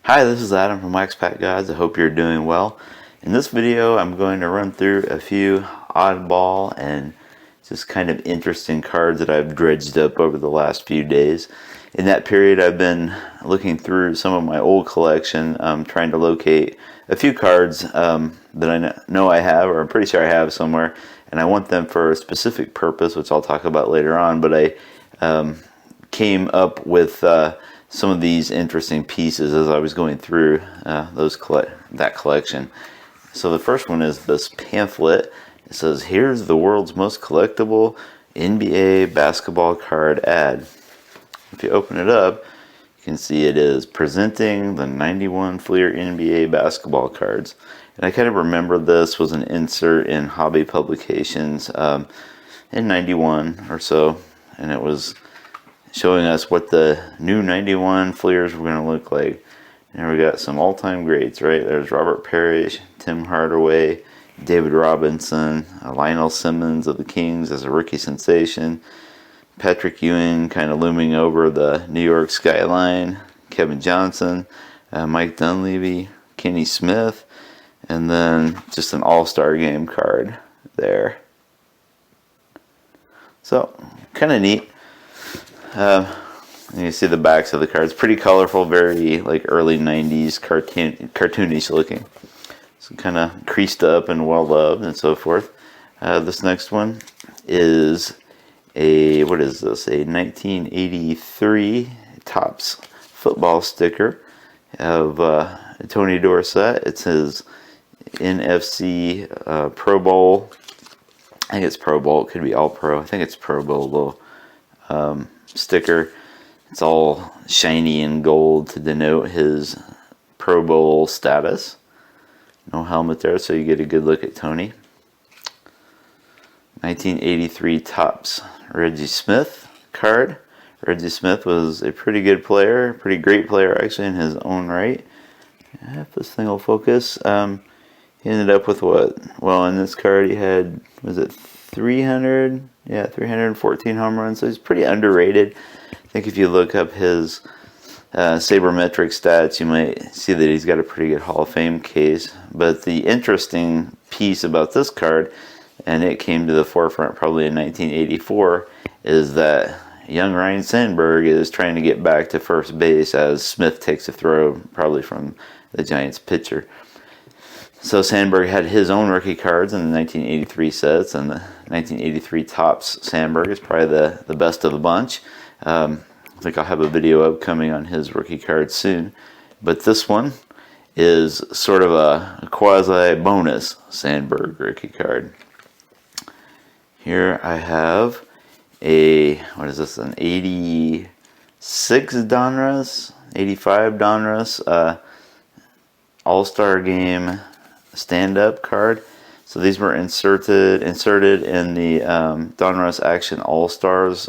Hi, this is Adam from Wax Pack Gods. I hope you're doing well. In this video, I'm going to run through a few oddball and just kind of interesting cards that I've dredged up over the last few days. In that period, I've been looking through some of my old collection, trying to locate a few cards that I know I have, or I'm pretty sure I have somewhere, and I want them for a specific purpose, which I'll talk about later on. But I came up with some of these interesting pieces as I was going through that collection. So the first one is this pamphlet. It says, "Here's the world's most collectible NBA basketball card ad." If you open it up, you can see it is presenting the 91 Fleer NBA basketball cards. And I kind of remember this was an insert in hobby publications in 91 or so, and it was showing us what the new 91 Fleers were going to look like. And we got some all-time greats, right? There's Robert Parrish, Tim Hardaway, David Robinson, Lionel Simmons of the Kings as a rookie sensation, Patrick Ewing kind of looming over the New York skyline, Kevin Johnson, Mike Dunleavy, Kenny Smith, and then just an all-star game card there. So, kind of neat. You see the backs of the cards. Pretty colorful, very like early 90s cartoonish looking. So kind of creased up and well loved and so forth. This next one is a 1983 Topps football sticker of Tony Dorsett. It's his NFC Pro Bowl. I think it's Pro Bowl. It could be All Pro. I think it's Pro Bowl though. Sticker. It's all shiny and gold to denote his Pro Bowl status. No helmet there, so you get a good look at Tony. 1983 Topps Reggie Smith card. Reggie Smith was a pretty good player, pretty great player actually in his own right. If this thing will focus, he ended up with what? Well, in this card he had, was it 300? Yeah, 314 home runs, so he's pretty underrated. I think if you look up his sabermetric stats, you might see that he's got a pretty good Hall of Fame case. But the interesting piece about this card, and it came to the forefront probably in 1984, is that young Ryan Sandberg is trying to get back to first base as Smith takes a throw, probably from the Giants pitcher. So Sandberg had his own rookie cards in the 1983 sets, and the 1983 Topps Sandberg is probably the best of the bunch. I think I'll have a video upcoming on his rookie card soon. But this one is sort of a quasi-bonus Sandberg rookie card. Here I have an 86 Donruss, 85 Donruss All-Star Game stand-up card. So these were inserted in the Donruss Action All-Stars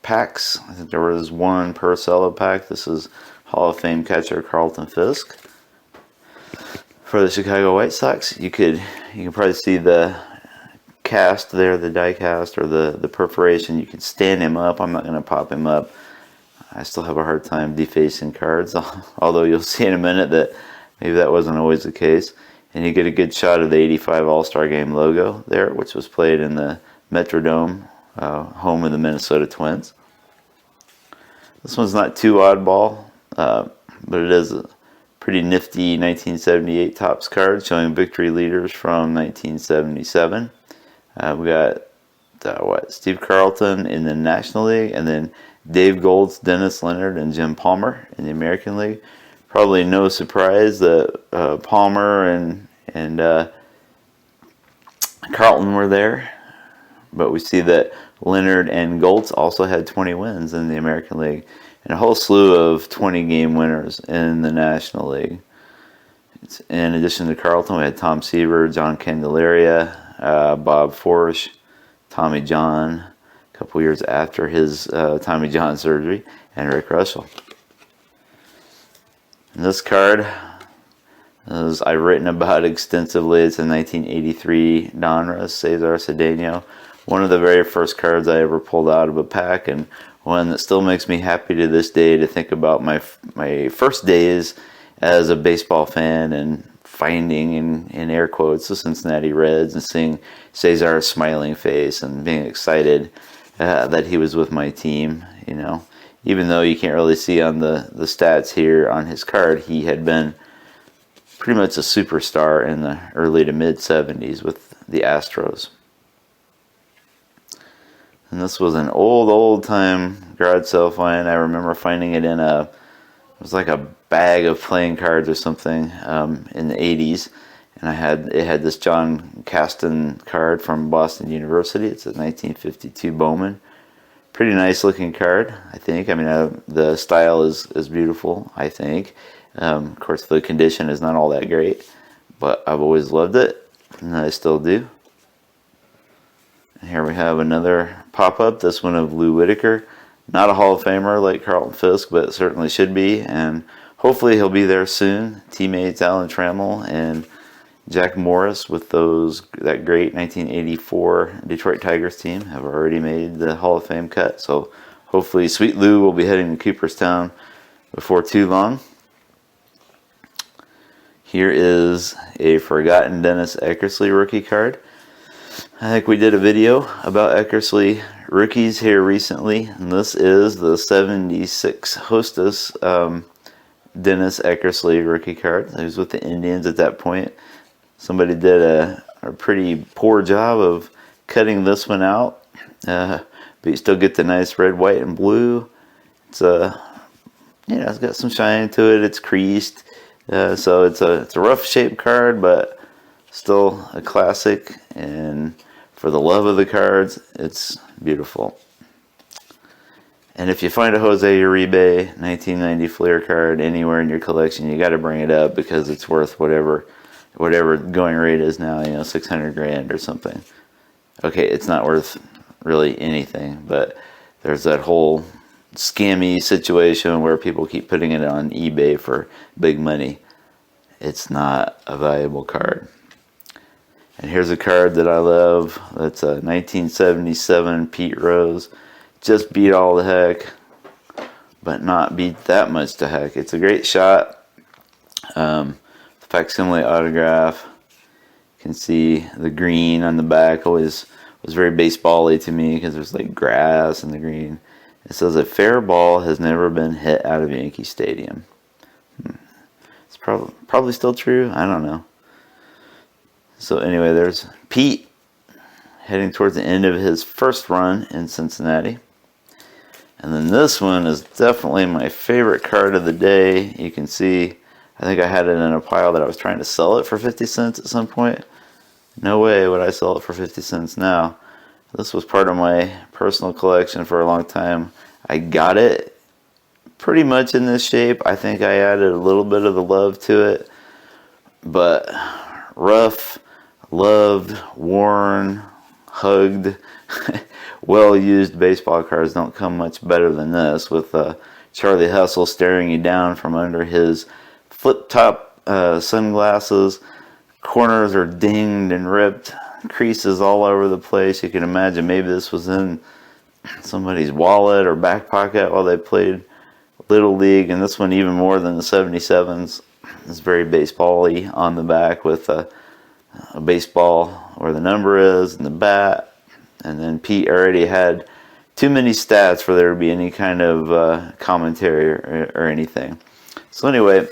packs. I think there was one per cello pack. This is Hall of Fame catcher Carlton Fisk. For the Chicago White Sox, you can probably see the cast there, the die cast or the perforation. You can stand him up. I'm not going to pop him up. I still have a hard time defacing cards, although you'll see in a minute that maybe that wasn't always the case. And you get a good shot of the 85 All-Star Game logo there, which was played in the Metrodome, home of the Minnesota Twins. This one's not too oddball, but it is a pretty nifty 1978 Topps card showing victory leaders from 1977. We got Steve Carlton in the National League, and then Dave Golds, Dennis Leonard, and Jim Palmer in the American League. Probably no surprise that Palmer and Carlton were there, but we see that Leonard and Goltz also had 20 wins in the American League and a whole slew of 20-game winners in the National League. In addition to Carlton, we had Tom Seaver, John Candelaria, Bob Forsch, Tommy John, a couple years after his Tommy John surgery, and Rick Russell. And this card, as I've written about extensively, it's a 1983 Donruss Cesar Cedeno. One of the very first cards I ever pulled out of a pack, and one that still makes me happy to this day to think about my first days as a baseball fan and finding, in air quotes, the Cincinnati Reds and seeing Cesar's smiling face and being excited that he was with my team. You know, even though you can't really see on the stats here on his card, he had been pretty much a superstar in the early to mid 70s with the Astros. And this was an old time garage sale find. I remember finding it in it was like a bag of playing cards or something in the 80s. And it had this John Caston card from Boston University. It's a 1952 Bowman. Pretty nice looking card, I think. I mean, the style is beautiful, I think. Of course, the condition is not all that great, but I've always loved it, and I still do. And here we have another pop-up, this one of Lou Whitaker. Not a Hall of Famer like Carlton Fisk, but certainly should be, and hopefully he'll be there soon. Teammates Alan Trammell and Jack Morris with that great 1984 Detroit Tigers team have already made the Hall of Fame cut, so hopefully Sweet Lou will be heading to Cooperstown before too long. Here is a forgotten Dennis Eckersley rookie card. I think we did a video about Eckersley rookies here recently, and this is the 76 Hostess Dennis Eckersley rookie card. He was with the Indians at that point. Somebody did a pretty poor job of cutting this one out, but you still get the nice red, white, and blue. It's it's got some shine to it. It's creased, so it's a rough shaped card, but still a classic. And for the love of the cards, it's beautiful. And if you find a Jose Uribe 1990 Fleer card anywhere in your collection, you got to bring it up because it's worth whatever going rate is now, $600,000 or something. Okay, it's not worth really anything, but there's that whole scammy situation where people keep putting it on eBay for big money. It's not a valuable card. And here's a card that I love. That's a 1977 Pete Rose. Just beat all the heck, but not beat that much to heck. It's a great shot. Facsimile autograph. You can see the green on the back always was very baseball-y to me because there's like grass in the green. It says a fair ball has never been hit out of Yankee Stadium. It's probably still true. I don't know. So anyway, there's Pete heading towards the end of his first run in Cincinnati. And then this one is definitely my favorite card of the day. You can see, I think I had it in a pile that I was trying to sell it for 50 cents at some point. No way would I sell it for 50 cents now. This was part of my personal collection for a long time. I got it pretty much in this shape. I think I added a little bit of the love to it. But rough, loved, worn, hugged, well-used baseball cards don't come much better than this, with Charlie Hustle staring you down from under his flip-top sunglasses. Corners are dinged and ripped, creases all over the place. You can imagine maybe this was in somebody's wallet or back pocket while they played Little League, and this one even more than the 77s. It's very baseball-y on the back with a baseball where the number is and the bat. And then Pete already had too many stats for there to be any kind of commentary or anything. So anyway,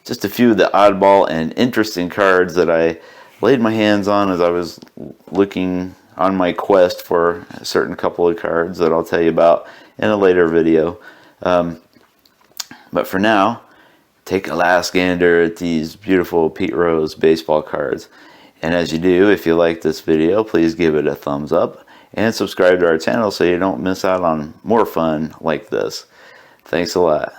just a few of the oddball and interesting cards that I laid my hands on as I was looking on my quest for a certain couple of cards that I'll tell you about in a later video. But for now, take a last gander at these beautiful Pete Rose baseball cards. And as you do, if you like this video, please give it a thumbs up and subscribe to our channel so you don't miss out on more fun like this. Thanks a lot.